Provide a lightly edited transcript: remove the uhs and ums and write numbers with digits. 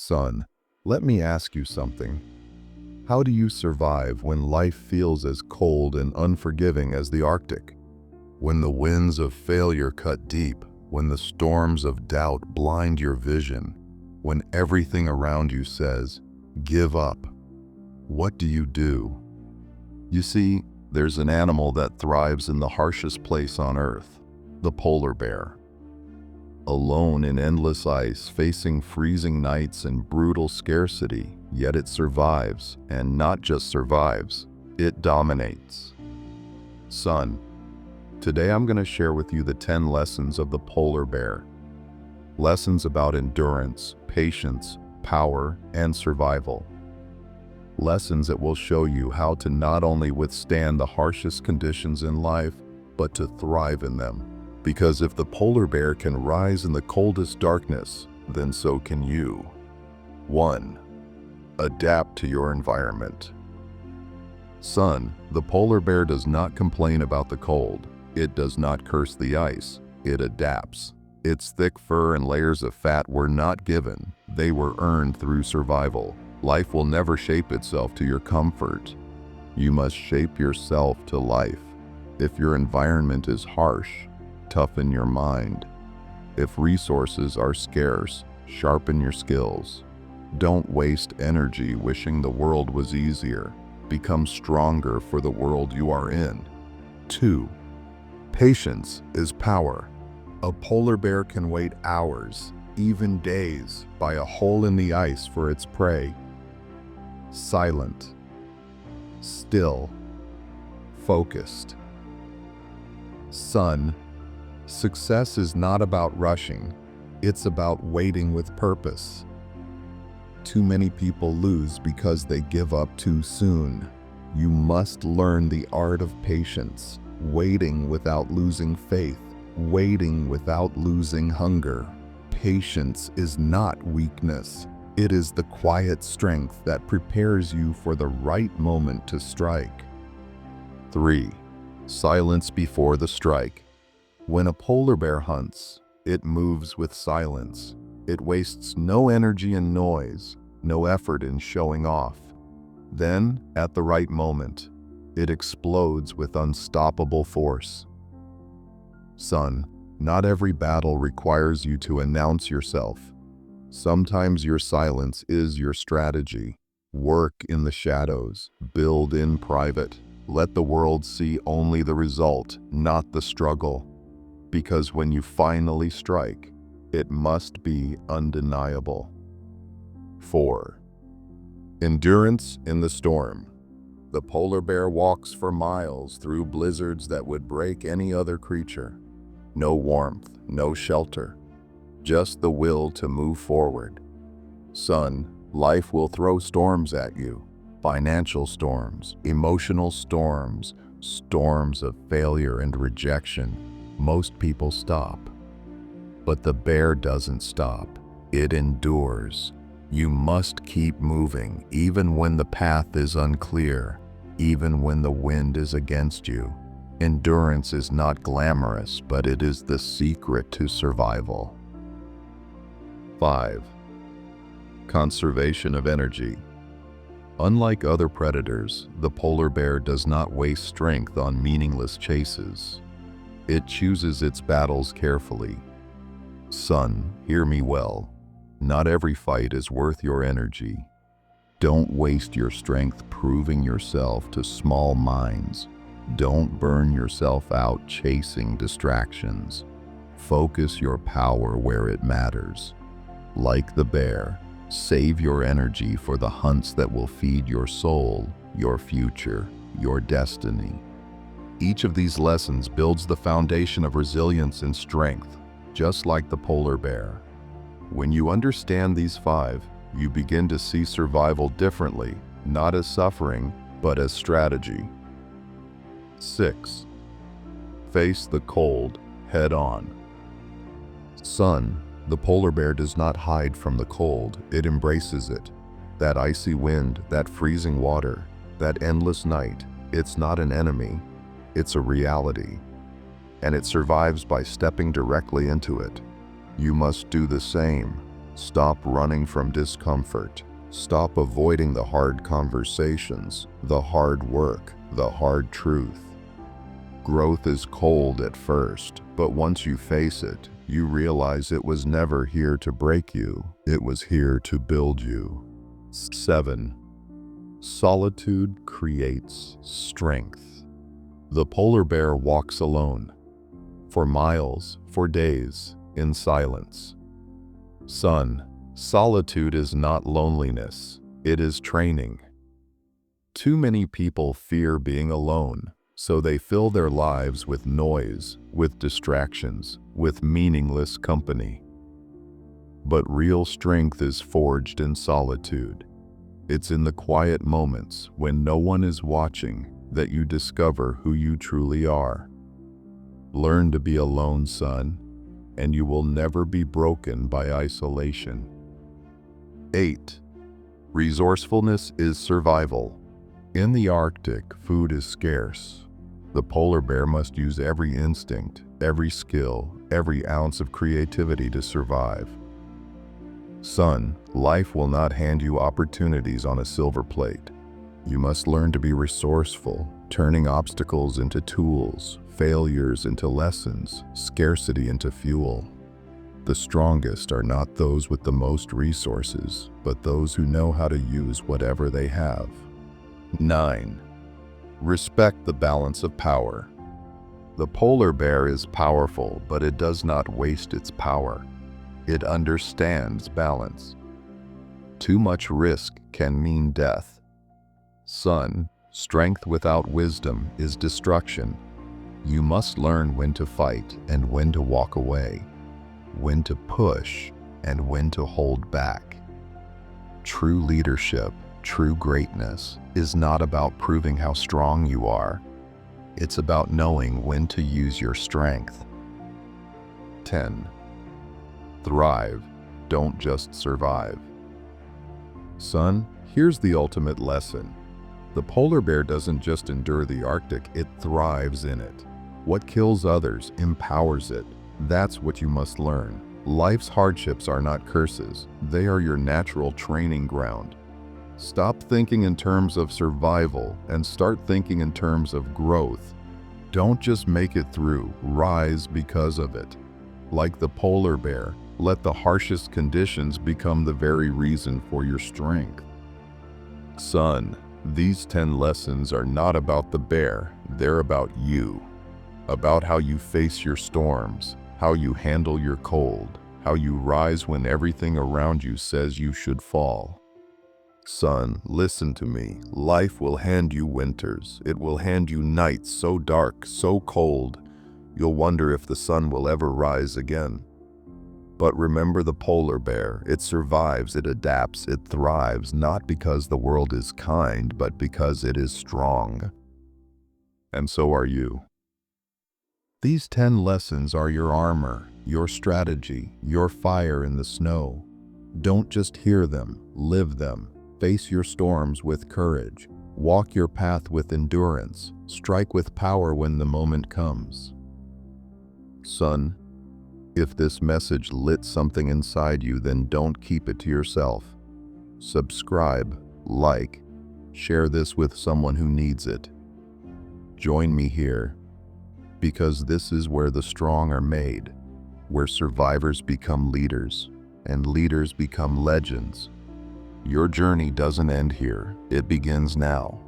Son, let me ask you something. How do you survive when life feels as cold and unforgiving as the Arctic? When the winds of failure cut deep, when the storms of doubt blind your vision, when everything around you says, "Give up," what do? You see, there's an animal that thrives in the harshest place on Earth, the polar bear. Alone in endless ice, facing freezing nights and brutal scarcity, yet it survives, and not just survives, it dominates. Son, today I'm going to share with you the 10 lessons of the polar bear. Lessons about endurance, patience, power, and survival. Lessons that will show you how to not only withstand the harshest conditions in life, but to thrive in them. Because if the polar bear can rise in the coldest darkness, then so can you. 1. Adapt to your environment. Son, the polar bear does not complain about the cold. It does not curse the ice. It adapts. Its thick fur and layers of fat were not given. They were earned through survival. Life will never shape itself to your comfort. You must shape yourself to life. If your environment is harsh, toughen your mind. If resources are scarce, sharpen your skills. Don't waste energy wishing the world was easier. Become stronger for the world you are in. 2. Patience is power. A polar bear can wait hours, even days, by a hole in the ice for its prey. Silent, still, focused. Son, success is not about rushing, it's about waiting with purpose. Too many people lose because they give up too soon. You must learn the art of patience, waiting without losing faith, waiting without losing hunger. Patience is not weakness. It is the quiet strength that prepares you for the right moment to strike. 3. Silence before the strike. When a polar bear hunts, it moves with silence. It wastes no energy in noise, no effort in showing off. Then, at the right moment, it explodes with unstoppable force. Son, not every battle requires you to announce yourself. Sometimes your silence is your strategy. Work in the shadows, build in private. Let the world see only the result, not the struggle. Because when you finally strike, it must be undeniable. 4. Endurance in the storm. The polar bear walks for miles through blizzards that would break any other creature. No warmth, no shelter, just the will to move forward. Son, life will throw storms at you. Financial storms, emotional storms, storms of failure and rejection. Most people stop. But the bear doesn't stop. It endures. You must keep moving, even when the path is unclear, even when the wind is against you. Endurance is not glamorous, but it is the secret to survival. 5. Conservation of energy. Unlike other predators, the polar bear does not waste strength on meaningless chases. It chooses its battles carefully. Son, hear me well. Not every fight is worth your energy. Don't waste your strength proving yourself to small minds. Don't burn yourself out chasing distractions. Focus your power where it matters. Like the bear, save your energy for the hunts that will feed your soul, your future, your destiny. Each of these lessons builds the foundation of resilience and strength, just like the polar bear. When you understand these 5, you begin to see survival differently, not as suffering, but as strategy. 6. Face the cold head on. Son, the polar bear does not hide from the cold, it embraces it. That icy wind, that freezing water, that endless night, it's not an enemy, it's a reality. And it survives by stepping directly into it. You must do the same. Stop running from discomfort. Stop avoiding the hard conversations, the hard work, the hard truth. Growth is cold at first, but once you face it, you realize it was never here to break you. It was here to build you. 7. Solitude creates strength. The polar bear walks alone, for miles, for days, in silence. Son, solitude is not loneliness, it is training. Too many people fear being alone, so they fill their lives with noise, with distractions, with meaningless company. But real strength is forged in solitude. It's in the quiet moments when no one is watching that you discover who you truly are. Learn to be alone, son, and you will never be broken by isolation. 8. Resourcefulness is survival. In the Arctic, food is scarce. The polar bear must use every instinct, every skill, every ounce of creativity to survive. Son, life will not hand you opportunities on a silver plate. You must learn to be resourceful, turning obstacles into tools, failures into lessons, scarcity into fuel. The strongest are not those with the most resources, but those who know how to use whatever they have. 9. Respect the balance of power. The polar bear is powerful, but it does not waste its power. It understands balance. Too much risk can mean death. Son, strength without wisdom is destruction. You must learn when to fight and when to walk away, when to push and when to hold back. True leadership, true greatness, is not about proving how strong you are. It's about knowing when to use your strength. 10. Thrive, don't just survive. Son, here's the ultimate lesson. The polar bear doesn't just endure the Arctic, it thrives in it. What kills others empowers it. That's what you must learn. Life's hardships are not curses. They are your natural training ground. Stop thinking in terms of survival and start thinking in terms of growth. Don't just make it through, rise because of it. Like the polar bear, let the harshest conditions become the very reason for your strength. Son, these 10 lessons are not about the bear, they're about you. About how you face your storms, how you handle your cold, how you rise when everything around you says you should fall. Son, listen to me. Life will hand you winters. It will hand you nights so dark, so cold, you'll wonder if the sun will ever rise again. But remember the polar bear. It survives, it adapts, it thrives, not because the world is kind, but because it is strong. And so are you. These 10 lessons are your armor, your strategy, your fire in the snow. Don't just hear them, live them. Face your storms with courage. Walk your path with endurance. Strike with power when the moment comes. Son, if this message lit something inside you, then don't keep it to yourself. Subscribe, like, share this with someone who needs it. Join me here, because this is where the strong are made, where survivors become leaders, and leaders become legends. Your journey doesn't end here, it begins now.